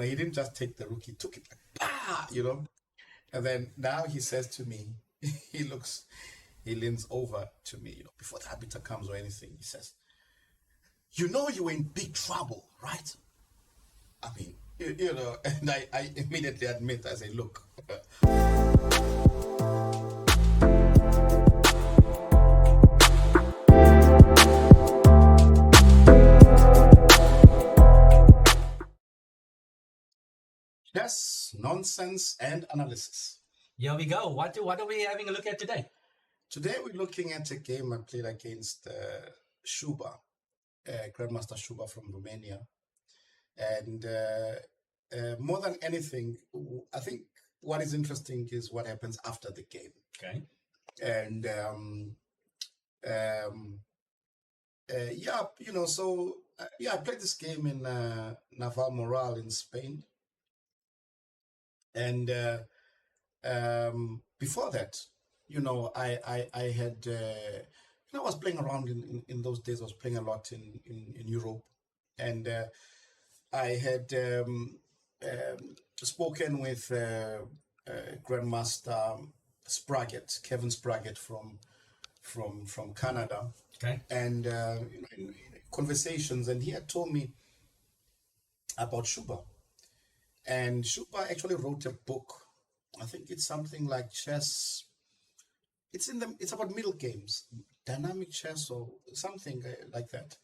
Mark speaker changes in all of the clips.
Speaker 1: he didn't just take the rook, he took it like, bah, And then now he says to me, he leans over to me, before the arbiter comes or anything, he says, you were in big trouble, right? I mean, and I immediately admit, I say, look. Yes, nonsense and analysis.
Speaker 2: Here we go. What are we having a look at today?
Speaker 1: Today we're looking at a game I played against Suba, Grandmaster Suba from Romania. And more than anything, I think what is interesting is what happens after the game.
Speaker 2: Okay.
Speaker 1: And I played this game in Navalmoral in Spain. And before that, I had, I was playing around in those days. I was playing a lot in Europe, and I had spoken with Grandmaster Spraggett, Kevin Spraggett from Canada.
Speaker 2: Okay.
Speaker 1: And in conversations, and he had told me about Suba. And Suba actually wrote a book. I think it's something like chess. It's about middle games, dynamic chess or something like that.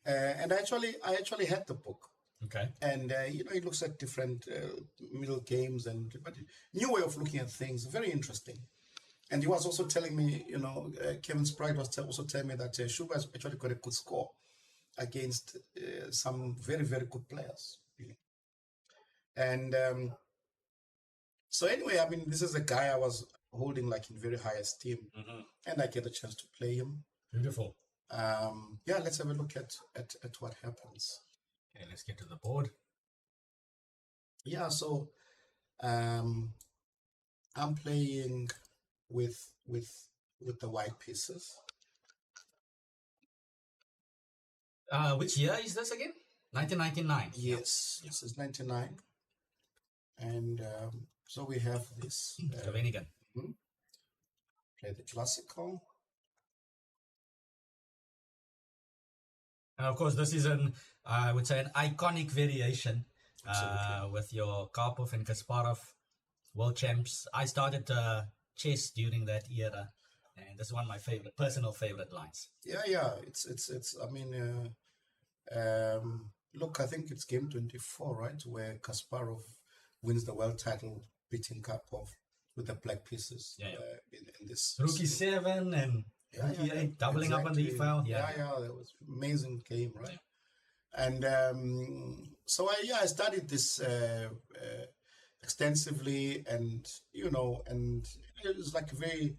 Speaker 1: And I actually had the book.
Speaker 2: Okay.
Speaker 1: And it looks at different middle games but new way of looking at things. Very interesting. And he was also telling me, Kevin Sprague was also telling me that Suba has actually got a good score against some very, very good players. And so anyway, I mean, this is a guy I was holding like in very high esteem, and I get a chance to play him.
Speaker 2: Beautiful.
Speaker 1: Let's have a look at what happens.
Speaker 2: Okay, let's get to the board.
Speaker 1: Yeah, so I'm playing with the white pieces.
Speaker 2: Which year is this again? 1999.
Speaker 1: Yes, this is 99. And so we have this.
Speaker 2: Slovenian.
Speaker 1: Play the classical.
Speaker 2: And of course, this is I would say, an iconic variation with your Karpov and Kasparov world champs. I started chess during that era, and this is one of my personal favorite lines.
Speaker 1: Yeah. It's. I mean, look, I think it's game 24, right, where Kasparov wins the world title, beating Karpov with the black pieces. In this
Speaker 2: Rookie 7 and Rookie 8, doubling up on the e-file.
Speaker 1: Yeah, that was amazing game, right? And so I studied this extensively, and and it was like a very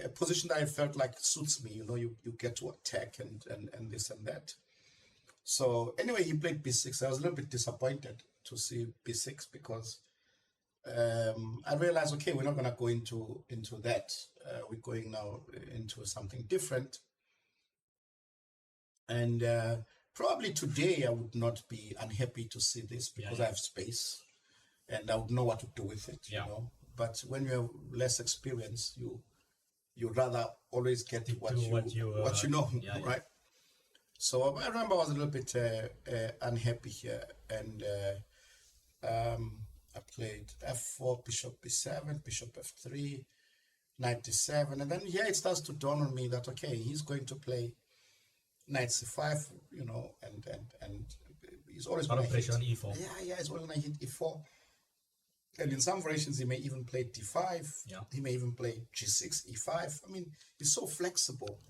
Speaker 1: a position that I felt like suits me. You get to attack and this and that. So anyway, he played b6. I was a little bit disappointed to see b6 because I realized, okay, we're not going to go into that. We're going now into something different. And probably today I would not be unhappy to see this because I have space and I would know what to do with it. But when you have less experience, you rather always get what you know, right? So I remember I was a little bit unhappy here, and I played f4, bishop b7, bishop f3, knight d7, and then here it starts to dawn on me that okay, he's going to play knight c5, and he's always going to hit
Speaker 2: on e4.
Speaker 1: Yeah, he's always going to hit e4, and in some variations he may even play d5. He may even play g6, e5. I mean, he's so flexible.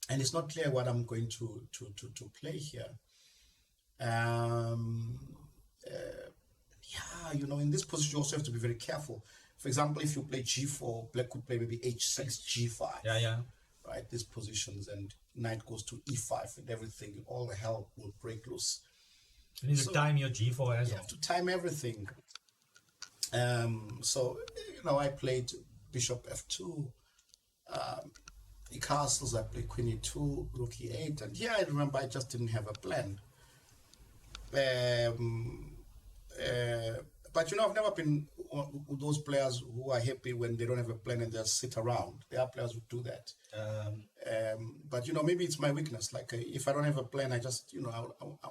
Speaker 1: And it's not clear what I'm going to play here. In this position, you also have to be very careful. For example, if you play g4, black could play maybe h6, g5. Right, these positions, and knight goes to e5, and everything, all the hell will break loose.
Speaker 2: You need to time your g4 as well.
Speaker 1: You have to time everything. So, I played bishop f2, castles. I played queen e2, rook e8, and here I remember I just didn't have a plan. Um, but I've never been those players who are happy when they don't have a plan and just sit around. There are players who do that. But maybe it's my weakness. Like if I don't have a plan, I just I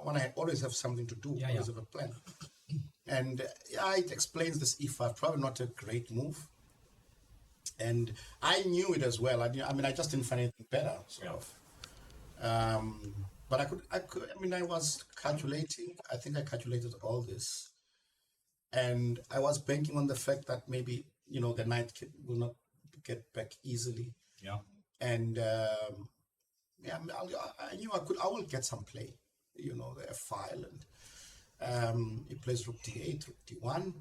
Speaker 1: want to always have something to do. Always have a plan. And it explains this E5. Probably not a great move. And I knew it as well. I just didn't find anything better, sort of. But I was calculating. I think I calculated all this. And I was banking on the fact that maybe, the knight will not get back easily.
Speaker 2: Yeah.
Speaker 1: And, I knew I will get some play, the file. And he plays rook d8, rook d1.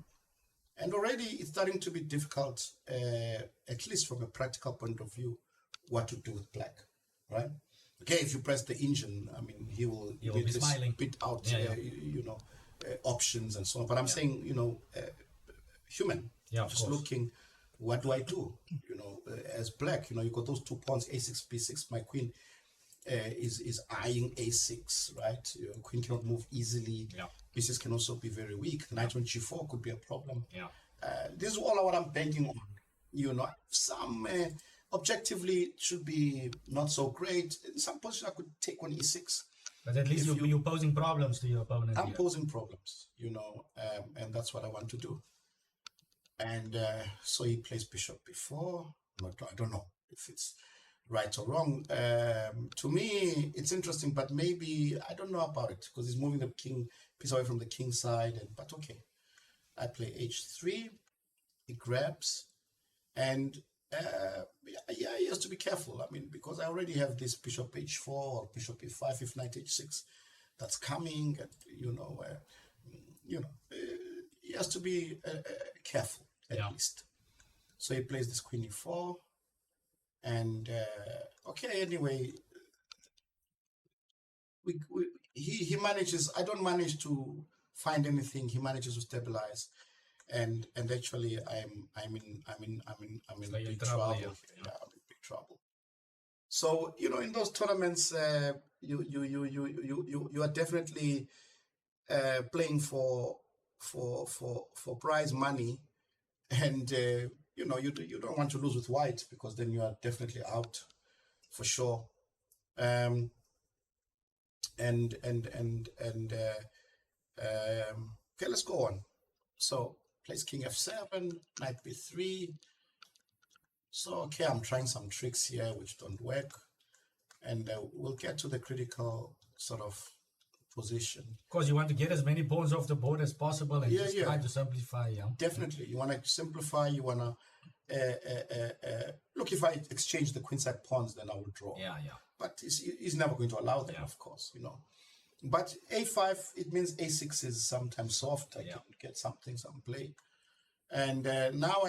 Speaker 1: And already it's starting to be difficult, at least from a practical point of view, what to do with black, right? Okay, if you press the engine, he will
Speaker 2: be smiling.
Speaker 1: Spit out, options and so on. But I'm saying, human, just looking, what do I do? As black, you got those 2 pawns, a6, b6. My queen is eyeing a6, right? Queen cannot move easily.
Speaker 2: Yeah.
Speaker 1: B6 can also be very weak. Knight on g4 could be a problem.
Speaker 2: Yeah.
Speaker 1: This is all what I'm banking on. Some objectively should be not so great. In some position, I could take on e6.
Speaker 2: But at least you're posing problems to your opponent.
Speaker 1: I'm posing problems, and that's what I want to do. And so he plays bishop b4. I don't know if it's right or wrong. To me, it's interesting, but maybe I don't know about it because he's moving the king piece away from the king side. But okay, I play h3. He grabs, and he has to be careful. Because I already have this bishop h4 or bishop e5, if knight h6, that's coming. And he has to be careful at least. So he plays this queen e4. And anyway, he manages. I don't manage to find anything. He manages to stabilize, and actually, I'm in big trouble. Yeah, I'm in big trouble. So in those tournaments, you are definitely playing for prize money, and you don't want to lose with white because then you are definitely out for sure. Okay, let's go on. So plays king f7, knight b3. So okay, I'm trying some tricks here which don't work, and we'll get to the critical sort of position.
Speaker 2: Of course, you want to get as many pawns off the board as possible and try to simplify. Yeah,
Speaker 1: definitely. You want to simplify. You want to look. If I exchange the queenside pawns, then I will draw.
Speaker 2: Yeah.
Speaker 1: But he's never going to allow that, of course. But a5, it means a6 is sometimes soft. I can get some play. And now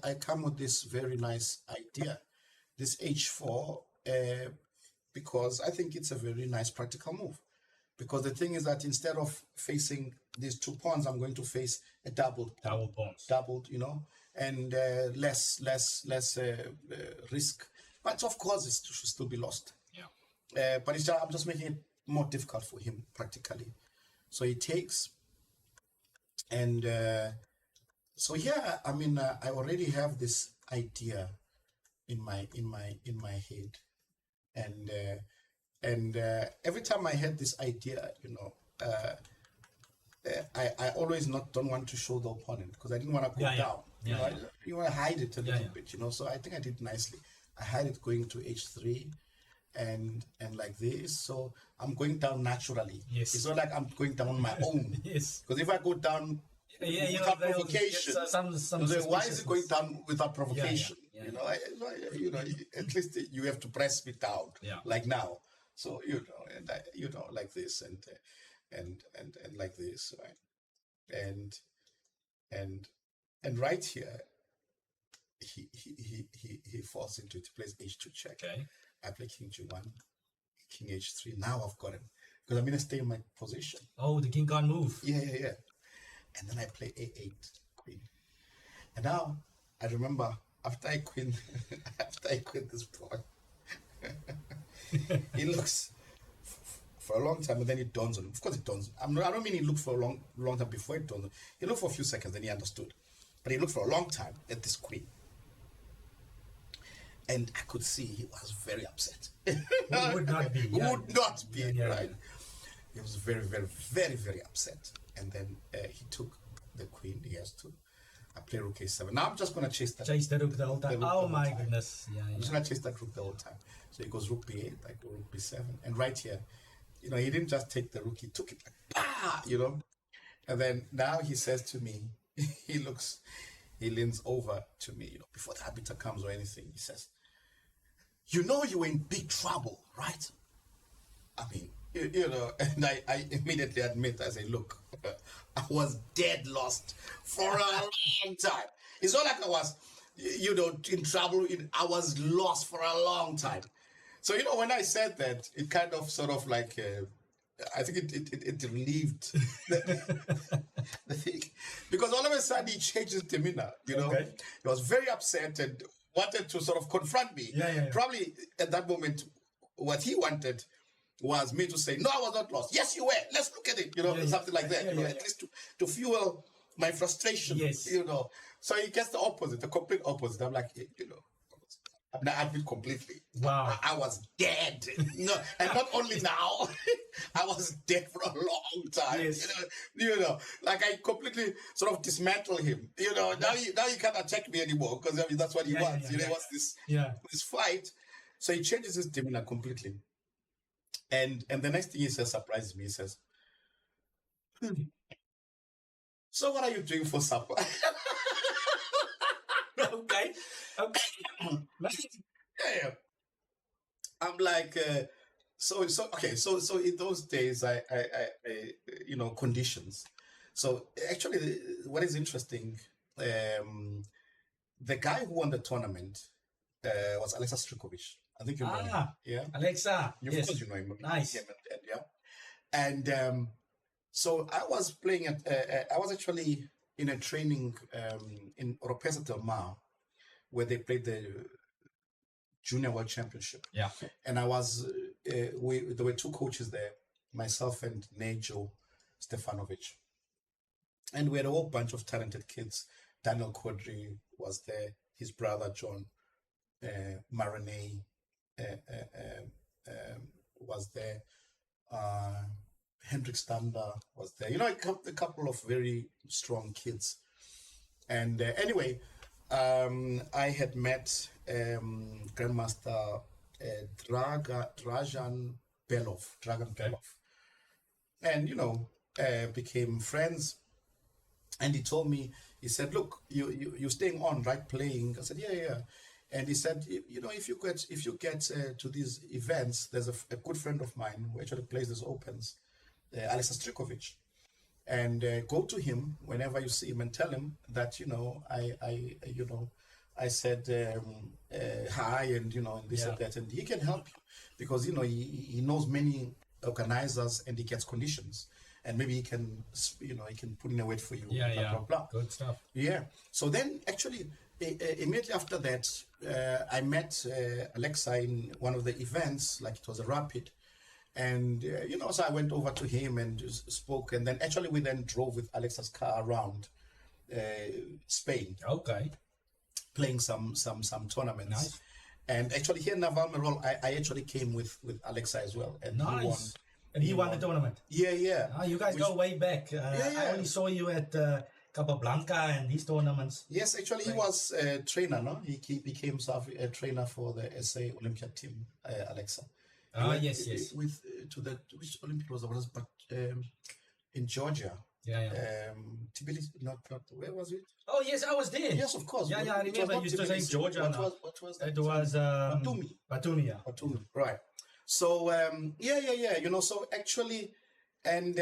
Speaker 1: I come with this very nice idea, this h4, because I think it's a very nice practical move. Because the thing is that instead of facing these 2 pawns, I'm going to face a doubled
Speaker 2: pawns.
Speaker 1: Doubled, and less risk. But of course, it should still be lost.
Speaker 2: Yeah.
Speaker 1: But I'm just making it more difficult for him practically. So he takes, and so here, I already have this idea in my head, and every time I had this idea, I always don't want to show the opponent because I didn't want to go down. You want to hide it a little bit, So I think I did nicely. I had it going to h3, and like this. So I'm going down naturally.
Speaker 2: Yes.
Speaker 1: It's not like I'm going down on my own.
Speaker 2: Yes.
Speaker 1: Because if I go down without provocation, why is it going down without provocation? At least you have to press me down, like now. So like this and like this, right? And right here, he falls into it. He plays h2 check.
Speaker 2: Okay.
Speaker 1: I play king g1, king h3. Now I've got him because I'm gonna stay in my position.
Speaker 2: Oh, the king can't move.
Speaker 1: Yeah. And then I play a8 queen. And now I remember after I queen this pawn, he looks for a long time, and then it dawns on him. Of course, it dawns. I don't mean he looked for a long time before it dawned on him. He looked for a few seconds, then he understood. But he looked for a long time at this queen. And I could see he was very upset.
Speaker 2: Who would not be?
Speaker 1: Who would not be,
Speaker 2: Yeah.
Speaker 1: right? He was very, very, very, very upset. And then he took the queen. He has to play rook a7. Now I'm just going to chase that.
Speaker 2: Chase the rook the whole time.
Speaker 1: rook
Speaker 2: Oh
Speaker 1: the
Speaker 2: my
Speaker 1: whole time.
Speaker 2: goodness. Yeah,
Speaker 1: I'm
Speaker 2: yeah.
Speaker 1: just going to chase that rook the whole time. So he goes rook b8, I go rook b7. And right here, he didn't just take the rook, he took it like, bah, And then now he says to me, he leans over to me, before the arbiter comes or anything, he says, you're in big trouble, right? I mean, and I immediately admit, I say, look, I was dead lost for a long time. It's not like I was, in trouble. I was lost for a long time. So, when I said that, it kind of sort of like, I think it relieved the thing. Because all of a sudden he changed his demeanor,
Speaker 2: Okay.
Speaker 1: He was very upset and wanted to sort of confront me.
Speaker 2: Yeah.
Speaker 1: Probably at that moment, what he wanted was me to say, no, I was not lost. Yes, you were. Let's look at it, something like that.
Speaker 2: Yeah.
Speaker 1: At least to fuel my frustration,
Speaker 2: Yes.
Speaker 1: So he gets the opposite, the complete opposite. I'm like, I admit completely.
Speaker 2: Wow.
Speaker 1: I was dead. No, and not only now, I was dead for a long time.
Speaker 2: Yes.
Speaker 1: Like I completely sort of dismantle him. Now you can't attack me anymore because that's what he wants. He wants this fight. So he changes his demeanor completely. And the next thing he says surprises me. He says, so what are you doing for supper?
Speaker 2: Okay.
Speaker 1: Yeah. I'm like, so in those days, I conditions. So actually, what is interesting, the guy who won the tournament was Alexa Strikovic. I think you know him. Yeah.
Speaker 2: Alexa.
Speaker 1: Of
Speaker 2: Yes.
Speaker 1: course you know him.
Speaker 2: Nice.
Speaker 1: Yeah. And so I was playing I was actually in a training in Oropesa Del Mar, where they played the Junior World Championship.
Speaker 2: Yeah.
Speaker 1: And I was, there were two coaches there, myself and Nejo Stefanovic. And we had a whole bunch of talented kids. Daniel Quadri was there, his brother John Marinay was there. Hendrik Stander was there. A couple of very strong kids. And anyway, I had met Grandmaster Dragan Belov. And, became friends. And he told me, he said, look, you're staying on, right, playing? I said, yeah. And he said, if you get to these events, there's a good friend of mine who actually plays these opens, Alexa Strikovic. And go to him whenever you see him and tell him that, I said hi and, and this and that. And he can help you because, he knows many organizers and he gets conditions. And maybe he can, he can put in a wait for you. Blah, blah.
Speaker 2: Good stuff.
Speaker 1: Yeah. So then actually, immediately after that, I met Alexa in one of the events, like it was a rapid. And, so I went over to him and just spoke. And then actually we then drove with Alexa's car around Spain.
Speaker 2: Okay.
Speaker 1: Playing some tournaments.
Speaker 2: Nice.
Speaker 1: And actually here in Navalmerol, I actually came with Alexa as well. And
Speaker 2: nice.
Speaker 1: he won.
Speaker 2: And he won the tournament.
Speaker 1: Yeah.
Speaker 2: You guys go way back. I only saw you at Capablanca and these tournaments.
Speaker 1: Yes, actually he was a trainer, no? He became a trainer for the SA Olympiad team, Alexa.
Speaker 2: Yes.
Speaker 1: Which Olympiad was it? But in Georgia.
Speaker 2: Yeah.
Speaker 1: Tbilisi, not where was it?
Speaker 2: Oh yes, I was there.
Speaker 1: Yes, of course.
Speaker 2: Yeah, I remember you used to say Georgia.
Speaker 1: What was that?
Speaker 2: It was
Speaker 1: Batumi.
Speaker 2: Batumi,
Speaker 1: Batumi, right. So so actually, and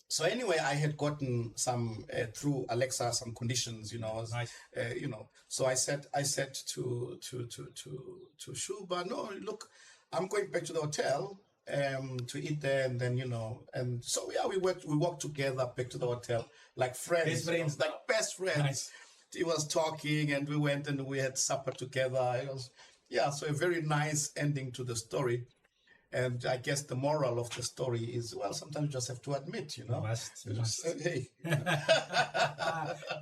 Speaker 1: so anyway, I had gotten some through Alexa some conditions,
Speaker 2: Nice.
Speaker 1: So I said to Shuba, no, look, I'm going back to the hotel to eat there, and then and so we walked together back to the hotel like friends, best friends.
Speaker 2: Nice.
Speaker 1: He was talking, and we went and we had supper together. It was so a very nice ending to the story. And I guess the moral of the story is, well, sometimes you just have to admit, you know.
Speaker 2: You must.
Speaker 1: Hey.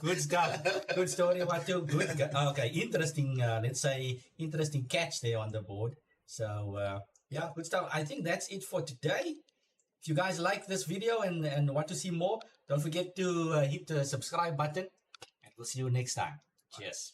Speaker 2: Good stuff. Good story, Watu. Good. Okay, interesting. Let's say interesting catch there on the board. So yeah, good stuff. I think that's it for today. If you guys like this video and want to see more, don't forget to hit the subscribe button, and we'll see you next time. Cheers.